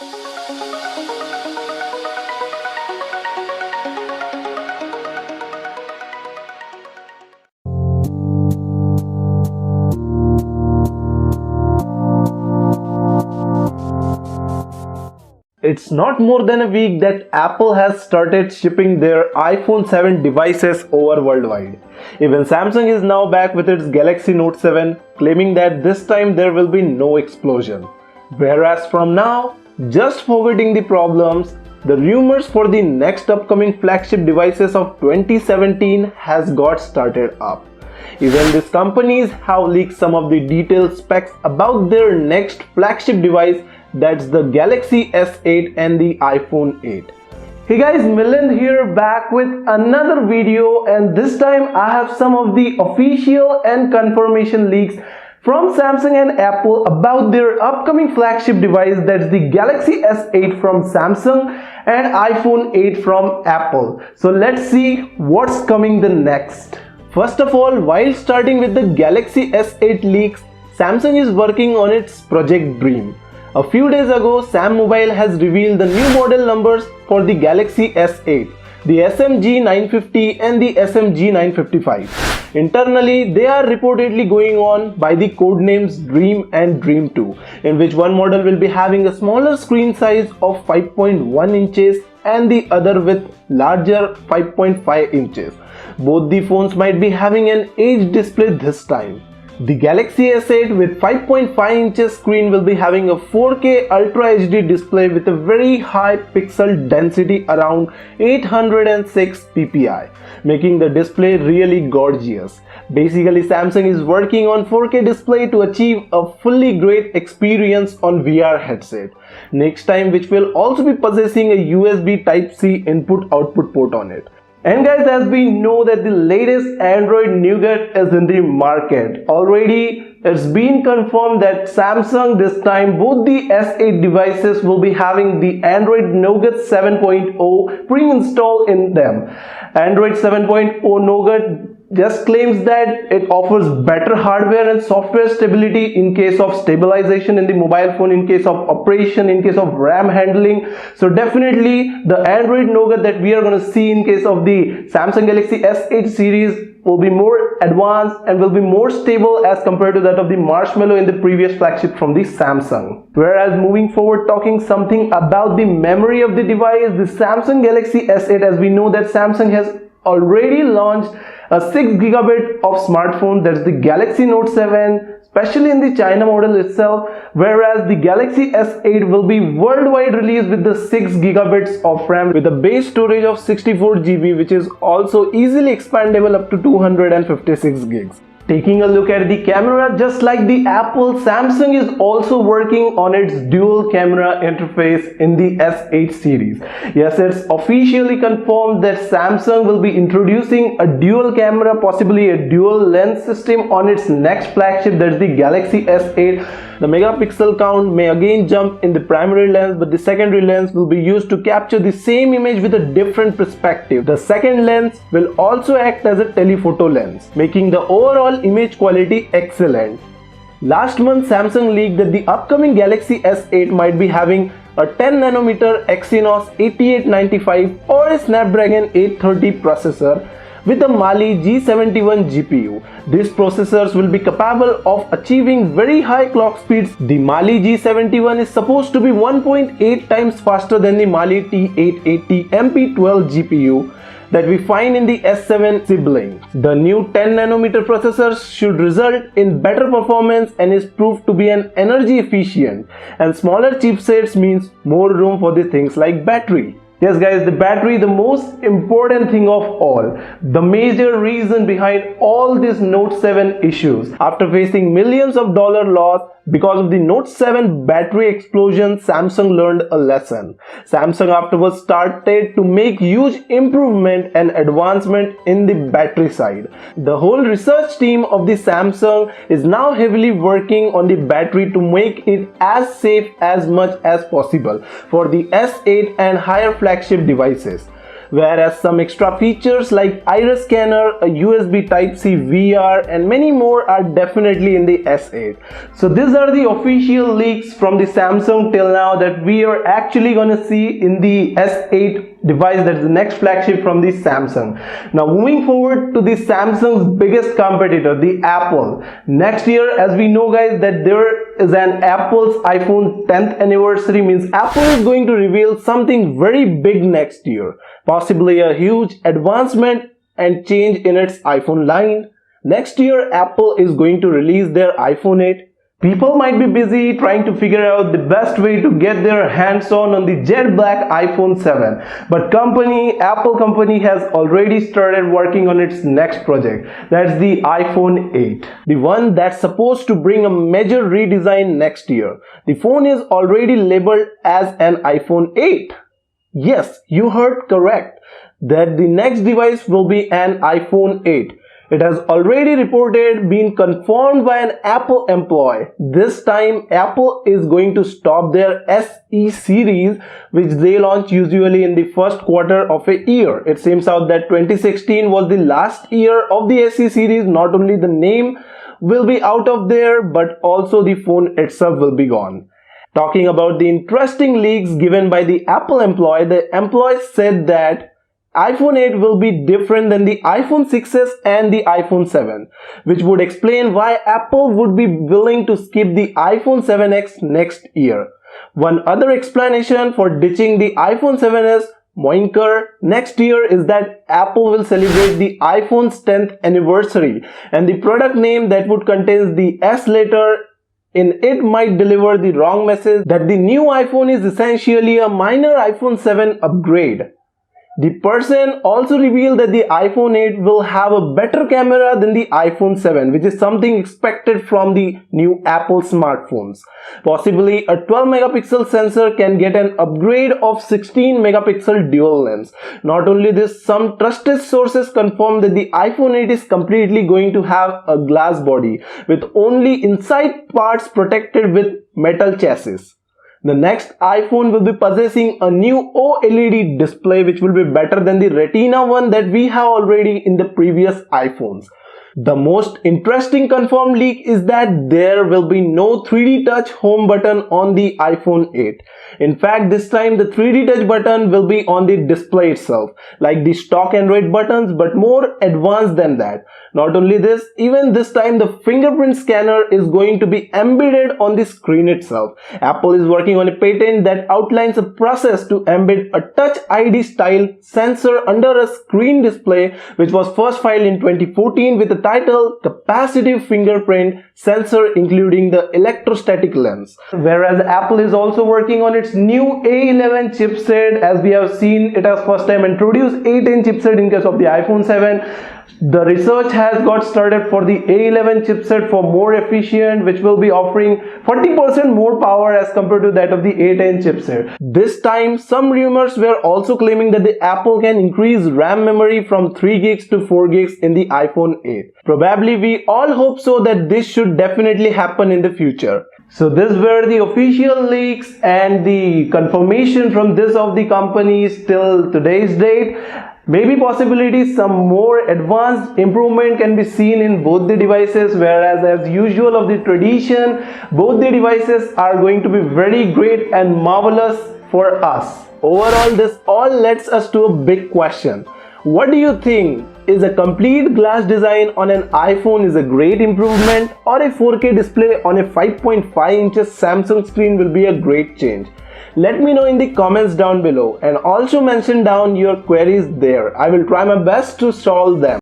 It's not more than a week that Apple has started shipping their iPhone 7 devices over worldwide. Even Samsung is now back with its Galaxy Note 7, claiming that this time there will be no explosion. Whereas from now, just forgetting the problems, the rumors for the next upcoming flagship devices of 2017 has got started up. Even these companies have leaked some of the detailed specs about their next flagship device, that's the Galaxy S8 and the iPhone 8. Hey guys, Milind here back with another video, and this time I have some of the official and confirmation leaks from Samsung and Apple about their upcoming flagship device, that's the Galaxy S8 from Samsung and iPhone 8 from Apple. So let's see what's coming the next. First of all, while starting with the Galaxy S8 leaks, Samsung is working on its Project Dream. A few days ago, Sam Mobile has revealed the new model numbers for the Galaxy S8, the SMG 950 and the SMG 955. Internally, they are reportedly going on by the codenames Dream and Dream 2, in which one model will be having a smaller screen size of 5.1 inches and the other with larger 5.5 inches. Both the phones might be having an HD display this time. The Galaxy S8 with 5.5 inches screen will be having a 4K Ultra HD display with a very high pixel density around 806 ppi, making the display really gorgeous. Basically, Samsung is working on 4K display to achieve a fully great experience on VR headset next time, which will also be possessing a USB Type-C input-output port on it. And guys, as we know that the latest Android nougat is in the market. Already it's been confirmed that Samsung this time both the S8 devices will be having the Android Nougat 7.0 pre-installed in them. Android 7.0 Nougat just claims that it offers better hardware and software stability in case of stabilization in the mobile phone, in case of operation, in case of RAM handling. So definitely the Android Nougat that we are going to see in case of the Samsung Galaxy S8 series will be more advanced and will be more stable as compared to that of the Marshmallow in the previous flagship from the Samsung. Whereas moving forward, talking something about the memory of the device, the Samsung Galaxy S8, as we know that Samsung has already launched a 6GB of smartphone, that's the Galaxy Note 7, especially in the China model itself, whereas the Galaxy S8 will be worldwide released with the 6GB of RAM with a base storage of 64GB, which is also easily expandable up to 256GB. Taking a look at the camera, just like the Apple, Samsung is also working on its dual camera interface in the S8 series. Yes, it's officially confirmed that Samsung will be introducing a dual camera, possibly a dual lens system on its next flagship, that's the Galaxy S8. The megapixel count may again jump in the primary lens, but the secondary lens will be used to capture the same image with a different perspective. The second lens will also act as a telephoto lens, making the overall image quality excellent. Last month, Samsung leaked that the upcoming Galaxy S8 might be having a 10nm Exynos 8895 or a Snapdragon 830 processor with a Mali G71 GPU. These processors will be capable of achieving very high clock speeds. The Mali G71 is supposed to be 1.8 times faster than the Mali T880 MP12 GPU that we find in the S7 sibling. The new 10nm processors should result in better performance and is proved to be an energy efficient, and smaller chipsets means more room for the things like battery. Yes guys, the battery, the most important thing of all, the major reason behind all these Note 7 issues. After facing millions of dollars loss because of the Note 7 battery explosion, Samsung learned a lesson. Samsung afterwards started to make huge improvement and advancement in the battery side. The whole research team of the Samsung is now heavily working on the battery to make it as safe as much as possible for the S8 and higher flagship devices. whereas some extra features like iris scanner, a USB Type-C VR and many more are definitely in the S8. So these are the official leaks from the Samsung till now that we are actually gonna see in the S8 device, that is the next flagship from the Samsung. Now moving forward to the Samsung's biggest competitor, the Apple. Next year, as we know guys, that there is an Apple's iPhone 10th anniversary, means Apple is going to reveal something very big next year, possibly a huge advancement and change in its iPhone line. Next year, Apple is going to release their iPhone 8. People might be busy trying to figure out the best way to get their hands on the jet black iPhone 7. But Apple company has already started working on its next project. That's the iPhone 8. The one that's supposed to bring a major redesign next year. The phone is already labeled as an iPhone 8. Yes, you heard correct. That the next device will be an iPhone 8. It has already been confirmed by an Apple employee. This time Apple is going to stop their SE series, which they launch usually in the first quarter of a year. It seems out that 2016 was the last year of the SE series. Not only the name will be out of there, but also the phone itself will be gone. Talking about the interesting leaks given by the Apple employee, the employee said that iPhone 8 will be different than the iPhone 6s and the iPhone 7, which would explain why Apple would be willing to skip the iPhone 7X next year. One other explanation for ditching the iPhone 7s Moinker next year is that Apple will celebrate the iPhone's 10th anniversary, and the product name that would contain the S letter in it might deliver the wrong message that the new iPhone is essentially a minor iPhone 7 upgrade. The person also revealed that the iPhone 8 will have a better camera than the iPhone 7, which is something expected from the new Apple smartphones. Possibly a 12 megapixel sensor can get an upgrade of 16 megapixel dual lens. Not only this, some trusted sources confirm that the iPhone 8 is completely going to have a glass body with only inside parts protected with metal chassis. The next iPhone will be possessing a new OLED display, which will be better than the Retina one that we have already in the previous iPhones. The most interesting confirmed leak is that there will be no 3D touch home button on the iPhone 8. In fact, this time the 3D touch button will be on the display itself, like the stock Android buttons, but more advanced than that. Not only this, even this time the fingerprint scanner is going to be embedded on the screen itself. Apple is working on a patent that outlines a process to embed a Touch ID style sensor under a screen display, which was first filed in 2014 with the title Capacitive Fingerprint Sensor including the electrostatic lens. Whereas Apple is also working on its new A11 chipset. As we have seen, it has first time introduced A10 chipset in case of the iPhone 7. The research has got started for the A11 chipset for more efficient, which will be offering 40% more power as compared to that of the A10 chipset. This time, some rumors were also claiming that the Apple can increase RAM memory from 3 gigs to 4 gigs in the iPhone 8. Probably we all hope so that this should definitely happen in the future. So these were the official leaks and the confirmation from this of the companies till today's date. Maybe possibilities some more advanced improvement can be seen in both the devices, whereas as usual of the tradition, both the devices are going to be very great and marvelous for us. Overall, this all leads us to a big question. What do you think? Is a complete glass design on an iPhone is a great improvement, or a 4K display on a 5.5 inches Samsung screen will be a great change? Let me know in the comments down below, and also mention down your queries there. I will try my best to solve them.